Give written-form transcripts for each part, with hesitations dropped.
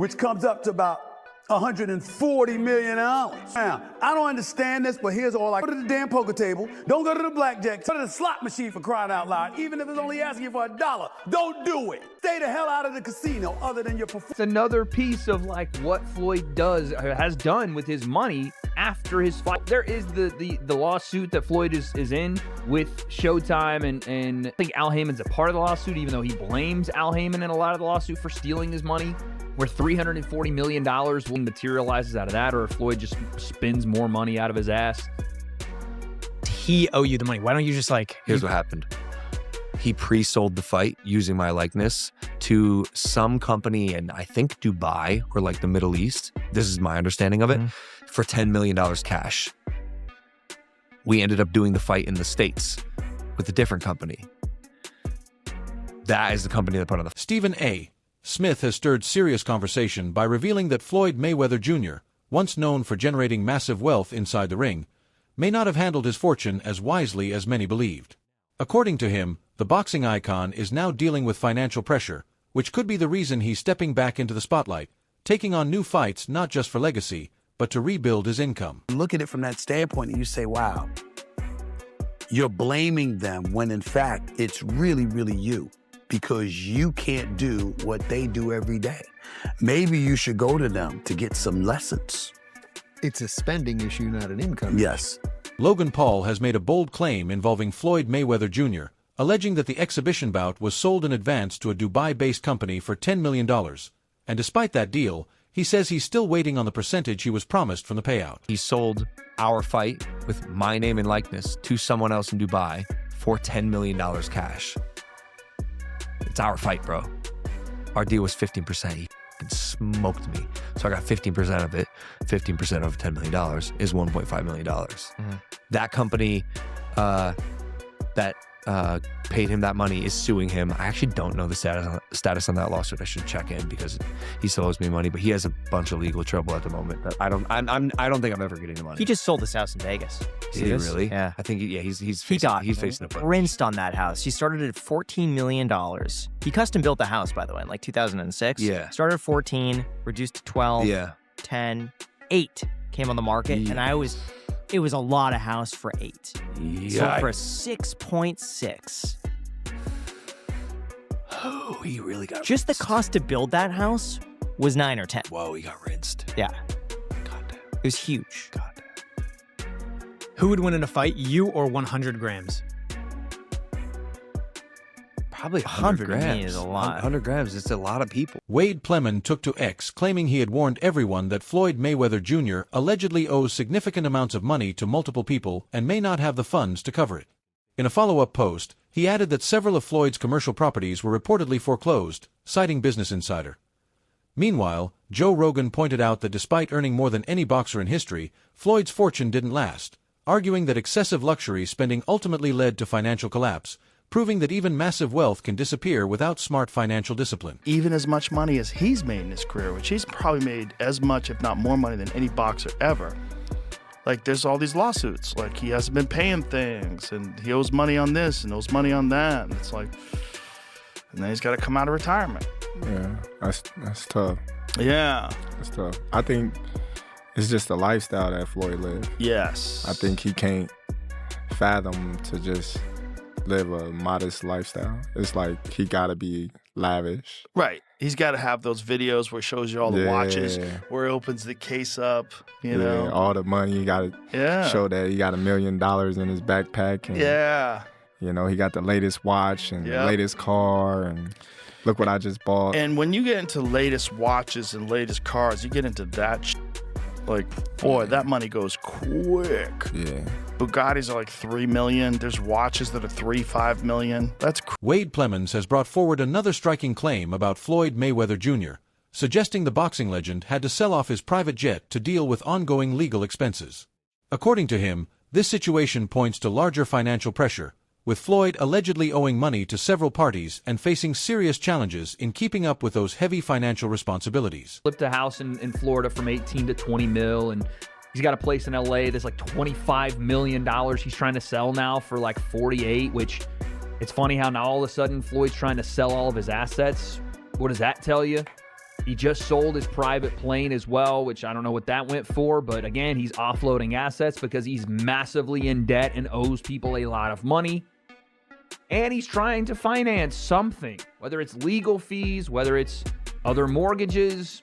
which comes up to about $140 million. Now, I don't understand this, but here's all I go to the damn poker table. Don't go to the blackjack. Go to the slot machine for crying out loud. Even if it's only asking you for $1, don't do it. Stay the hell out of the casino other than your performance. It's another piece of like what Floyd has done with his money after his fight. There is the lawsuit that Floyd is in with Showtime, and I think Al Heyman's a part of the lawsuit, even though he blames Al Heyman in a lot of the lawsuit for stealing his money, where $340 million materializes out of that, or if Floyd just spends more money out of his ass. He owe you the money. Why don't you just like... Here's what happened. He pre-sold the fight using my likeness to some company in, I think, Dubai or like the Middle East. This is my understanding of it, for $10 million cash. We ended up doing the fight in the States with a different company. That is the company that put on the... Stephen A. Smith has stirred serious conversation by revealing that Floyd Mayweather Jr., once known for generating massive wealth inside the ring, may not have handled his fortune as wisely as many believed. According to him, the boxing icon is now dealing with financial pressure, which could be the reason he's stepping back into the spotlight, taking on new fights not just for legacy, but to rebuild his income. Look at it from that standpoint and you say, wow, you're blaming them when in fact it's really, really you. Because you can't do what they do every day. Maybe you should go to them to get some lessons. It's a spending issue, not an income Yes. Logan Paul has made a bold claim involving Floyd Mayweather Jr., alleging that the exhibition bout was sold in advance to a Dubai-based company for $10 million. And despite that deal, he says he's still waiting on the percentage he was promised from the payout. He sold our fight with my name and likeness to someone else in Dubai for $10 million cash. It's our fight, bro. Our deal was 15%. He smoked me. So I got 15% of it. 15% of $10 million is $1.5 million. That company that paid him that money is suing him. I actually don't know the status on that lawsuit. I should check in because he still owes me money, but he has a bunch of legal trouble at the moment. I don't think I'm ever getting the money. He just sold his house in Vegas. Did he really? Yeah. I think he's facing a bunch. Rinsed on that house. He started at $14 million. He custom built the house, by the way, in like 2006. Yeah. Started at 14, reduced to 12, Yeah. 10, 8 came on the market, and it was a lot of house for 8. So for 6.6. Oh, he really got Just the rinsed. cost to build that house was 9 or 10. Whoa, he got rinsed. Yeah. Goddamn. It was huge. Goddamn. Who would win in a fight, you or 100 grams? Probably 100 100 to me grams. is a lot. 100 grams. It's a lot of people. Wade Plemon took to X, claiming he had warned everyone that Floyd Mayweather Jr. allegedly owes significant amounts of money to multiple people and may not have the funds to cover it. In a follow-up post, he added that several of Floyd's commercial properties were reportedly foreclosed, citing Business Insider. Meanwhile, Joe Rogan pointed out that despite earning more than any boxer in history, Floyd's fortune didn't last, arguing that excessive luxury spending ultimately led to financial collapse, proving that even massive wealth can disappear without smart financial discipline. Even as much money as he's made in his career, which he's probably made as much, if not more money than any boxer ever. Like, there's all these lawsuits. Like, he hasn't been paying things, and he owes money on this and owes money on that. And it's like, and then he's got to come out of retirement. Yeah, that's tough. Yeah. That's tough. I think it's just the lifestyle that Floyd lives. Yes. I think he can't fathom to just live a modest lifestyle. It's like he gotta be lavish. Right. He's got to have those videos where he shows you all the watches, where he opens the case up, you know. All the money. He got to show that he got $1 million in his backpack. And, you know, he got the latest watch and the latest car, and look what I just bought. And when you get into latest watches and latest cars, you get into that like, boy, that money goes quick. Yeah. Bugattis are like $3 million. There's watches that are $3-5 million. That's Wade Plemons has brought forward another striking claim about Floyd Mayweather Jr., suggesting the boxing legend had to sell off his private jet to deal with ongoing legal expenses. According to him, this situation points to larger financial pressure, with Floyd allegedly owing money to several parties and facing serious challenges in keeping up with those heavy financial responsibilities. Flipped a house in Florida from 18 to 20 mil, and he's got a place in LA that's like $25 million he's trying to sell now for like 48, which it's funny how now all of a sudden Floyd's trying to sell all of his assets. What does that tell you? He just sold his private plane as well, which I don't know what that went for. But again, he's offloading assets because he's massively in debt and owes people a lot of money. And he's trying to finance something, whether it's legal fees, whether it's other mortgages,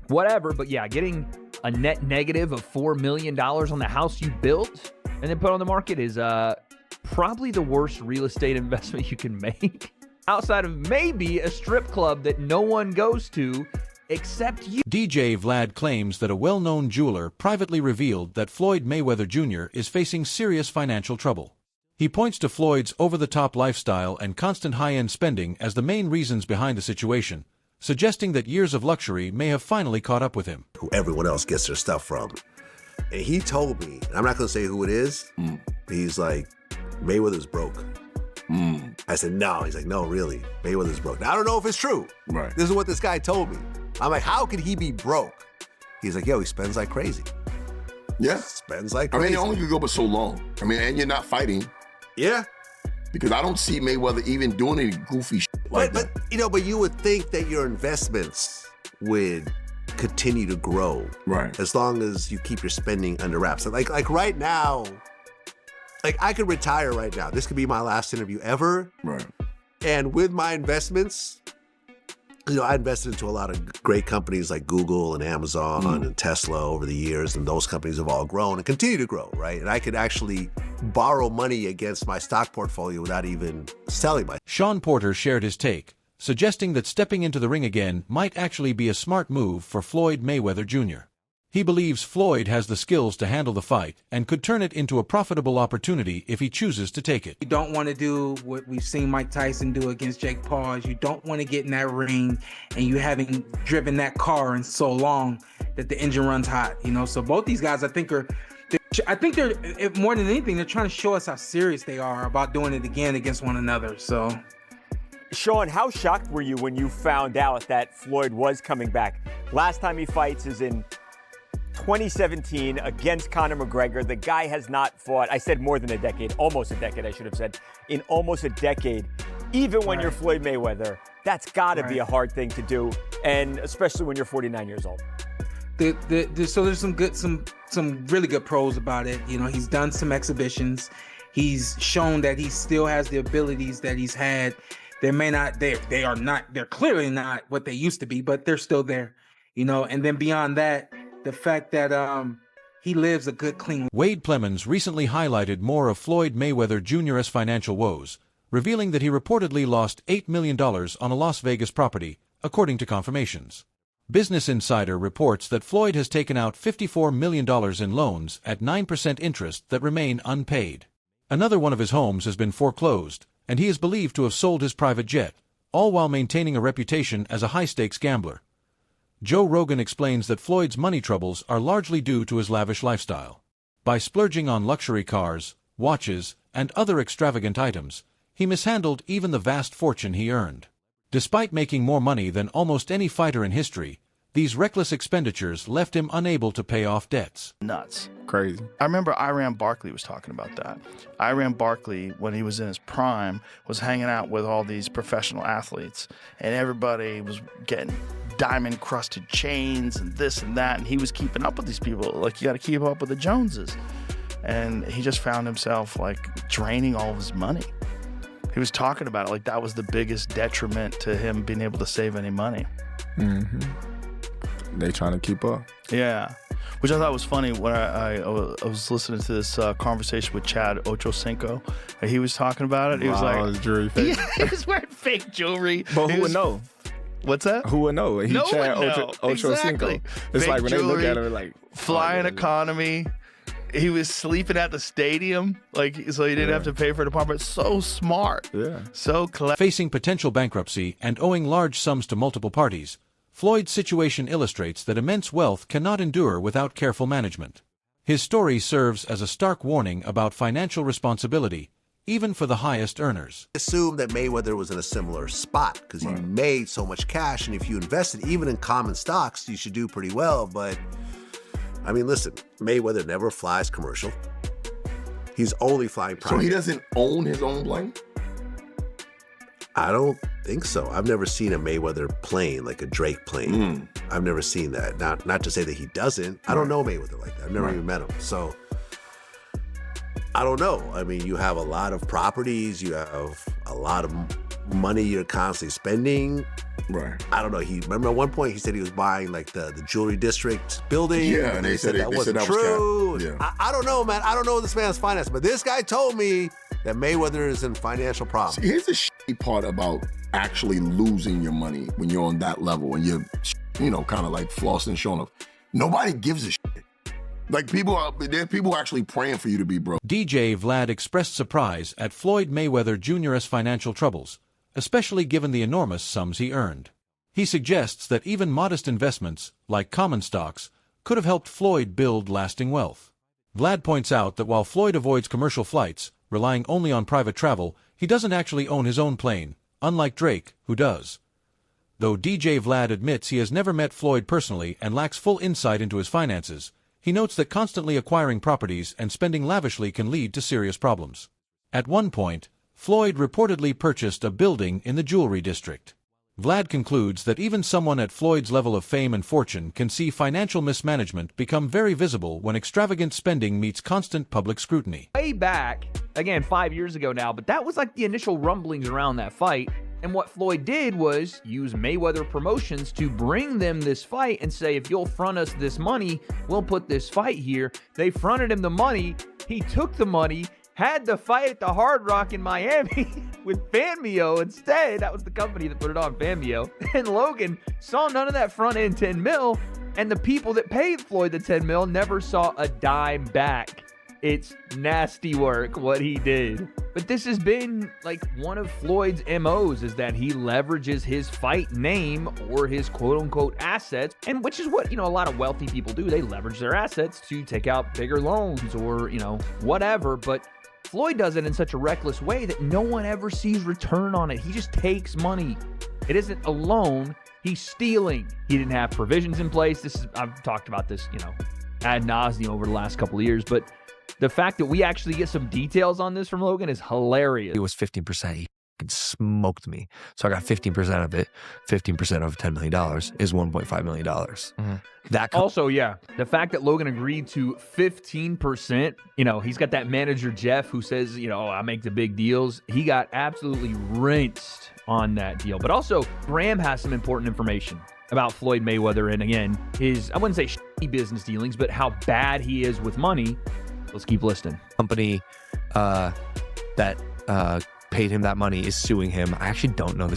whatever. But yeah, getting a net negative of $4 million on the house you built and then put on the market is probably the worst real estate investment you can make. Outside of maybe a strip club that no one goes to except you. DJ Vlad claims that a well-known jeweler privately revealed that Floyd Mayweather Jr. is facing serious financial trouble. He points to Floyd's over-the-top lifestyle and constant high-end spending as the main reasons behind the situation, suggesting that years of luxury may have finally caught up with him. Who everyone else gets their stuff from. And he told me, I'm not going to say who it is, he's like, Mayweather's broke. I said, no. He's like, no, really, Mayweather's broke. Now, I don't know if it's true. Right. This is what this guy told me. I'm like, how could he be broke? He's like, yo, he spends like crazy. Yeah. Spends like crazy. I mean, it only could go but so long. I mean, and you're not fighting. Yeah. Because I don't see Mayweather even doing any goofy shit like that. But you would think that your investments would continue to grow. Right. As long as you keep your spending under wraps. Like right now, like I could retire right now. This could be my last interview ever. Right. And with my investments, I invested into a lot of great companies like Google and Amazon and Tesla over the years, and those companies have all grown and continue to grow, right? And I could actually borrow money against my stock portfolio without even selling my. Sean Porter shared his take, suggesting that stepping into the ring again might actually be a smart move for Floyd Mayweather Jr. He believes Floyd has the skills to handle the fight and could turn it into a profitable opportunity if he chooses to take it. You don't want to do what we've seen Mike Tyson do against Jake Paul. You don't want to get in that ring and you haven't driven that car in so long that the engine runs hot, So both these guys, I think they're more than anything, they're trying to show us how serious they are about doing it again against one another. So, Sean, how shocked were you when you found out that Floyd was coming back? Last time he fights is in 2017 against Conor McGregor. The guy has not fought, I said more than a decade, almost a decade, I should have said, in almost a decade. Even when you're Floyd Mayweather, that's got to be a hard thing to do, and especially when you're 49 years old. So there's some really good pros about it. He's done some exhibitions. He's shown that he still has the abilities that he's had. They're clearly not what they used to be, but they're still there. And then beyond that, the fact that he lives a good, clean. Wade Plemons recently highlighted more of Floyd Mayweather Jr.'s financial woes, revealing that he reportedly lost $8 million on a Las Vegas property, according to confirmations. Business Insider reports that Floyd has taken out $54 million in loans at 9% interest that remain unpaid. Another one of his homes has been foreclosed, and he is believed to have sold his private jet, all while maintaining a reputation as a high-stakes gambler. Joe Rogan explains that Floyd's money troubles are largely due to his lavish lifestyle. By splurging on luxury cars, watches, and other extravagant items, he mishandled even the vast fortune he earned. Despite making more money than almost any fighter in history, these reckless expenditures left him unable to pay off debts. Nuts. Crazy. I remember Iran Barkley was talking about that. Iran Barkley, when he was in his prime, was hanging out with all these professional athletes, and everybody was getting diamond-crusted chains and this and that, and he was keeping up with these people. Like, you got to keep up with the Joneses. And he just found himself, draining all of his money. He was talking about it like that was the biggest detriment to him being able to save any money. They trying to keep up. Yeah. Which I thought was funny when I was listening to this conversation with Chad Ochocinco. And he was talking about it. He was like, his jewelry fake. Yeah, he was wearing fake jewelry. But who would know? What's that? Who would know? No one know. Exactly. It's fake like when jewelry, they look at him, like flying economy. He was sleeping at the stadium, so he didn't have to pay for an apartment. So smart. Yeah. So clever. Facing potential bankruptcy and owing large sums to multiple parties, Floyd's situation illustrates that immense wealth cannot endure without careful management. His story serves as a stark warning about financial responsibility, even for the highest earners. Assume that Mayweather was in a similar spot because he made so much cash, and if you invested even in common stocks, you should do pretty well. But I mean, listen, Mayweather never flies commercial. He's only flying private. So he doesn't own his own plane? I don't think so. I've never seen a Mayweather plane, like a Drake plane. I've never seen that. Not to say that he doesn't. I don't know Mayweather like that. I've never even met him. So I don't know. I mean, you have a lot of properties. You have a lot of money you're constantly spending. Right. I don't know. Remember at one point he said he was buying like the jewelry district building. Yeah, and they said that wasn't true. Was I don't know, man. I don't know this man's finance, but this guy told me that Mayweather is in financial problems. See, here's the shitty part about actually losing your money when you're on that level and you're, kind of like flossing and showing off. Nobody gives a shit. Like there are people actually praying for you to be broke. DJ Vlad expressed surprise at Floyd Mayweather Jr.'s financial troubles, especially given the enormous sums he earned. He suggests that even modest investments, like common stocks, could have helped Floyd build lasting wealth. Vlad points out that while Floyd avoids commercial flights, relying only on private travel, he doesn't actually own his own plane, unlike Drake, who does. Though DJ Vlad admits he has never met Floyd personally and lacks full insight into his finances, he notes that constantly acquiring properties and spending lavishly can lead to serious problems. At one point, Floyd reportedly purchased a building in the jewelry district. Vlad concludes that even someone at Floyd's level of fame and fortune can see financial mismanagement become very visible when extravagant spending meets constant public scrutiny. Way back, again 5 years ago now, but that was like the initial rumblings around that fight. And what Floyd did was use Mayweather Promotions to bring them this fight and say, if you'll front us this money, we'll put this fight here. They fronted him the money. He took the money, had the fight at the Hard Rock in Miami with Fanmio instead. That was the company that put it on, Fanmio. And Logan saw none of that front end 10 mil, and the people that paid Floyd the 10 mil never saw a dime back. It's nasty work what he did. But this has been like one of Floyd's MOs, is that he leverages his fight name or his quote-unquote assets, and which is what, a lot of wealthy people do. They leverage their assets to take out bigger loans or, whatever. But Floyd does it in such a reckless way that no one ever sees return on it. He just takes money. It isn't a loan. He's stealing. He didn't have provisions in place. I've talked about this, ad nauseum over the last couple of years, but the fact that we actually get some details on this from Logan is hilarious. It was 15%. He smoked me. So I got 15% of it. 15% of $10 million is $1.5 million. Also, the fact that Logan agreed to 15%, he's got that manager, Jeff, who says, I make the big deals. He got absolutely rinsed on that deal. But also, Graham has some important information about Floyd Mayweather and, again, his, I wouldn't say shitty business dealings, but how bad he is with money. Let's keep listening. Company that paid him that money is suing him. I actually don't know the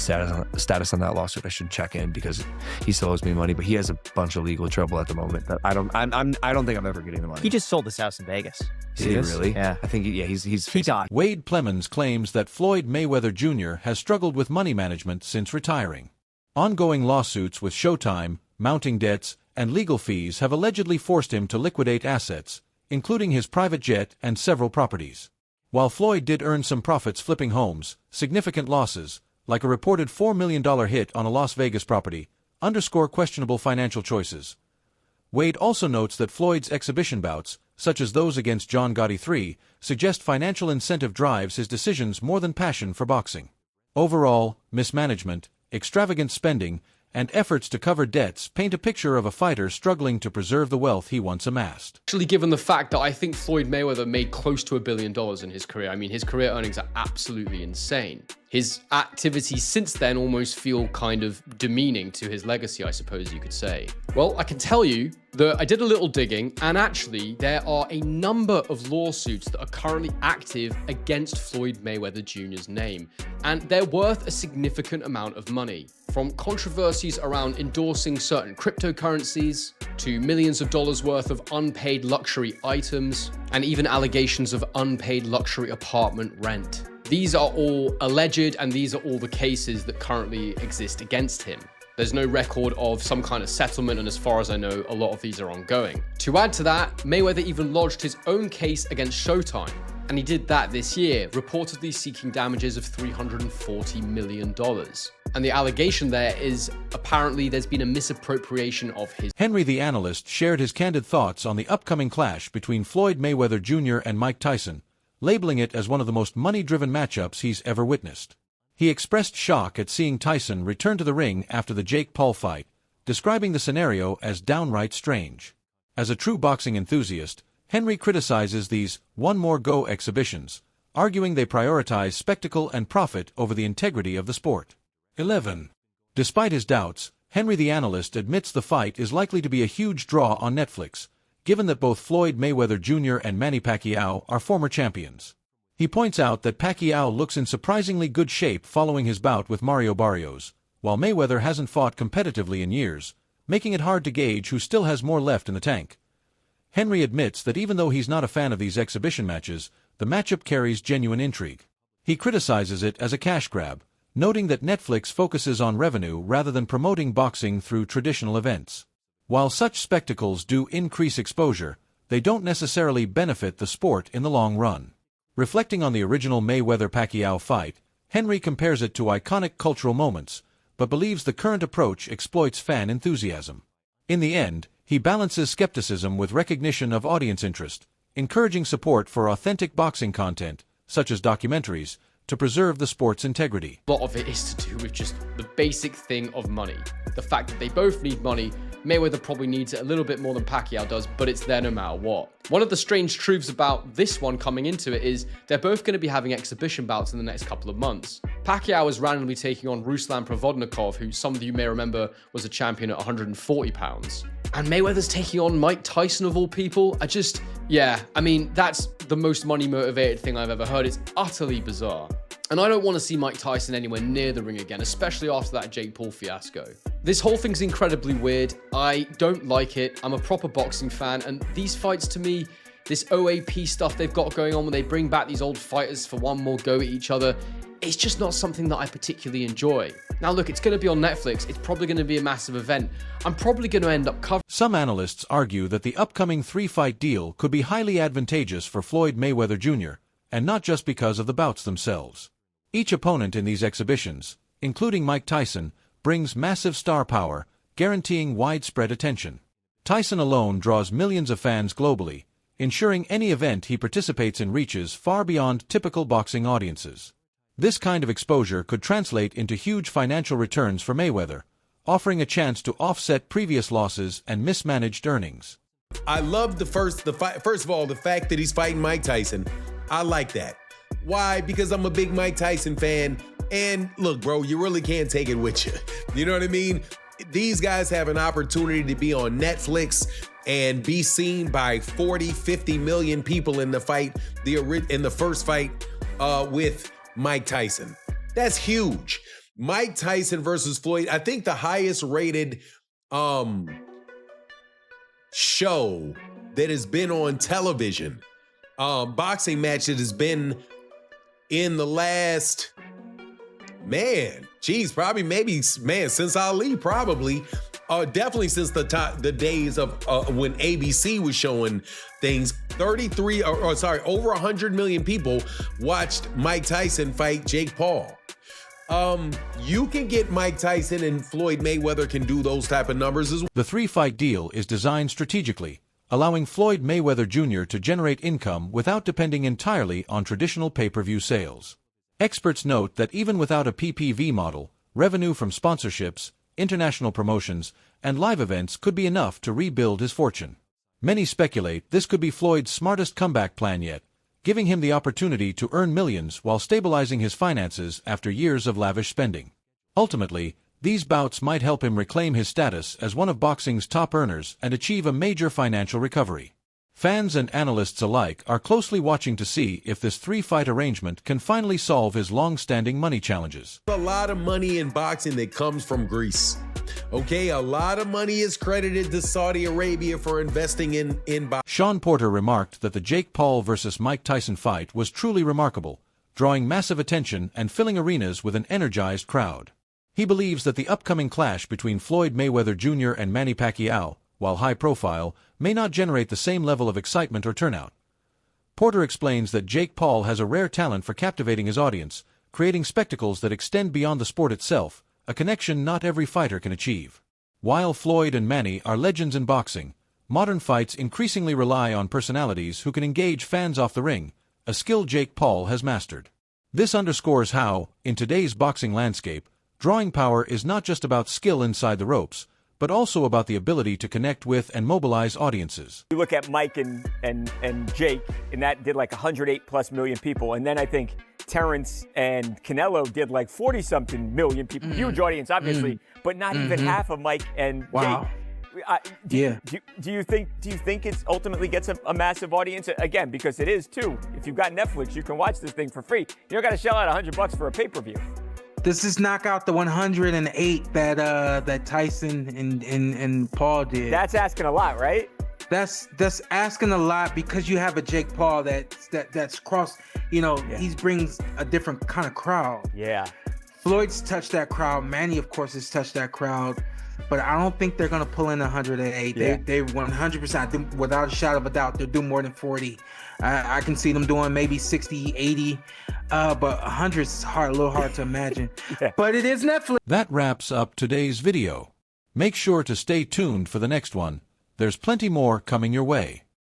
status on that lawsuit. I should check in because he still owes me money, but he has a bunch of legal trouble at the moment. That I don't think I'm ever getting the money. He just sold his house in Vegas. Did he really? Yeah. I think he died. Wade Plemons claims that Floyd Mayweather Jr. has struggled with money management since retiring. Ongoing lawsuits with Showtime, mounting debts, and legal fees have allegedly forced him to liquidate assets, including his private jet and several properties. While Floyd did earn some profits flipping homes, significant losses, like a reported $4 million hit on a Las Vegas property, underscore questionable financial choices. Wade also notes that Floyd's exhibition bouts, such as those against John Gotti III, suggest financial incentive drives his decisions more than passion for boxing. Overall, mismanagement, extravagant spending, and efforts to cover debts paint a picture of a fighter struggling to preserve the wealth he once amassed. Actually, given the fact that I think Floyd Mayweather made close to $1 billion in his career, I mean, his career earnings are absolutely insane. His activities since then almost feel kind of demeaning to his legacy, I suppose you could say. Well, I can tell you that I did a little digging, and actually there are a number of lawsuits that are currently active against Floyd Mayweather Jr.'s name, and they're worth a significant amount of money. From controversies around endorsing certain cryptocurrencies, to millions of dollars worth of unpaid luxury items, and even allegations of unpaid luxury apartment rent. These are all alleged, and these are all the cases that currently exist against him. There's no record of some kind of settlement, and as far as I know, a lot of these are ongoing. To add to that, Mayweather even lodged his own case against Showtime, and he did that this year, reportedly seeking damages of $340 million. And the allegation there is apparently there's been a misappropriation of his. Henry the Analyst shared his candid thoughts on the upcoming clash between Floyd Mayweather Jr. and Mike Tyson, labeling it as one of the most money-driven matchups he's ever witnessed. He expressed shock at seeing Tyson return to the ring after the Jake Paul fight, describing the scenario as downright strange. As a true boxing enthusiast, Henry criticizes these one more go exhibitions, arguing they prioritize spectacle and profit over the integrity of the sport. 11. Despite his doubts, Henry the analyst admits the fight is likely to be a huge draw on Netflix, given that both Floyd Mayweather Jr. and Manny Pacquiao are former champions. He points out that Pacquiao looks in surprisingly good shape following his bout with Mario Barrios, while Mayweather hasn't fought competitively in years, making it hard to gauge who still has more left in the tank. Henry admits that even though he's not a fan of these exhibition matches, the matchup carries genuine intrigue. He criticizes it as a cash grab, noting that Netflix focuses on revenue rather than promoting boxing through traditional events. While such spectacles do increase exposure, they don't necessarily benefit the sport in the long run. Reflecting on the original Mayweather-Pacquiao fight, Henry compares it to iconic cultural moments, but believes the current approach exploits fan enthusiasm. In the end, he balances skepticism with recognition of audience interest, encouraging support for authentic boxing content, such as documentaries, to preserve the sport's integrity. A lot of it is to do with just the basic thing of money. The fact that they both need money. Mayweather probably needs it a little bit more than Pacquiao does, but it's there no matter what. One of the strange truths about this one coming into it is they're both going to be having exhibition bouts in the next couple of months. Pacquiao is randomly taking on Ruslan Provodnikov, who some of you may remember was a champion at 140 pounds. And Mayweather's taking on Mike Tyson of all people. That's the most money motivated thing I've ever heard. It's utterly bizarre. And I don't want to see Mike Tyson anywhere near the ring again, especially after that Jake Paul fiasco. This whole thing's incredibly weird. I don't like it. I'm a proper boxing fan, and these fights to me, this OAP stuff they've got going on when they bring back these old fighters for one more go at each other, it's just not something that I particularly enjoy. Now look, it's going to be on Netflix. It's probably going to be a massive event. I'm probably going to end up covering. Some analysts argue that the upcoming 3-fight deal could be highly advantageous for Floyd Mayweather Jr., and not just because of the bouts themselves. Each opponent in these exhibitions, including Mike Tyson, brings massive star power, guaranteeing widespread attention. Tyson alone draws millions of fans globally, ensuring any event he participates in reaches far beyond typical boxing audiences. This kind of exposure could translate into huge financial returns for Mayweather, offering a chance to offset previous losses and mismanaged earnings. I love first of all, the fact that he's fighting Mike Tyson. I like that. Why? Because I'm a big Mike Tyson fan. And look, bro, you really can't take it with you. You know what I mean? These guys have an opportunity to be on Netflix and be seen by 40, 50 million people in the fight, in the first fight with Mike Tyson. That's huge. Mike Tyson versus Floyd, I think the highest rated show that has been on television, boxing match that has been in the last, since Ali, probably, definitely since the days of when ABC was showing things. Over 100 million people watched Mike Tyson fight Jake Paul. You can get Mike Tyson, and Floyd Mayweather can do those type of numbers as well. The 3-fight deal is designed strategically, allowing Floyd Mayweather Jr. to generate income without depending entirely on traditional pay-per-view sales. Experts note that even without a PPV model, revenue from sponsorships, international promotions, and live events could be enough to rebuild his fortune. Many speculate this could be Floyd's smartest comeback plan yet, giving him the opportunity to earn millions while stabilizing his finances after years of lavish spending. Ultimately, these bouts might help him reclaim his status as one of boxing's top earners and achieve a major financial recovery. Fans and analysts alike are closely watching to see if this 3-fight arrangement can finally solve his long-standing money challenges. A lot of money in boxing that comes from Greece. Okay, a lot of money is credited to Saudi Arabia for investing in boxing. Sean Porter remarked that the Jake Paul versus Mike Tyson fight was truly remarkable, drawing massive attention and filling arenas with an energized crowd. He believes that the upcoming clash between Floyd Mayweather Jr. and Manny Pacquiao, while high-profile, may not generate the same level of excitement or turnout. Porter explains that Jake Paul has a rare talent for captivating his audience, creating spectacles that extend beyond the sport itself, a connection not every fighter can achieve. While Floyd and Manny are legends in boxing, modern fights increasingly rely on personalities who can engage fans off the ring, a skill Jake Paul has mastered. This underscores how, in today's boxing landscape, drawing power is not just about skill inside the ropes, but also about the ability to connect with and mobilize audiences. You look at Mike and Jake, and that did like 108+ million people. And then I think Terrence and Canelo did like 40-something million people. Huge audience, obviously, but not even half of Mike and Jake. Do you think it ultimately gets a massive audience? Again, because it is too. If you've got Netflix, you can watch this thing for free. You don't got to shell out $100 for a pay-per-view. Does this knock out the 108 that Tyson and Paul did? That's asking a lot, right? That's asking a lot because you have a Jake Paul that's crossed. He brings a different kind of crowd. Yeah. Floyd's touched that crowd. Manny, of course, has touched that crowd. But I don't think they're going to pull in 108. Yeah. They 100%, without a shadow of a doubt, they'll do more than 40. I can see them doing maybe 60, 80. But 100 is a little hard to imagine. But it is Netflix. That wraps up today's video. Make sure to stay tuned for the next one. There's plenty more coming your way.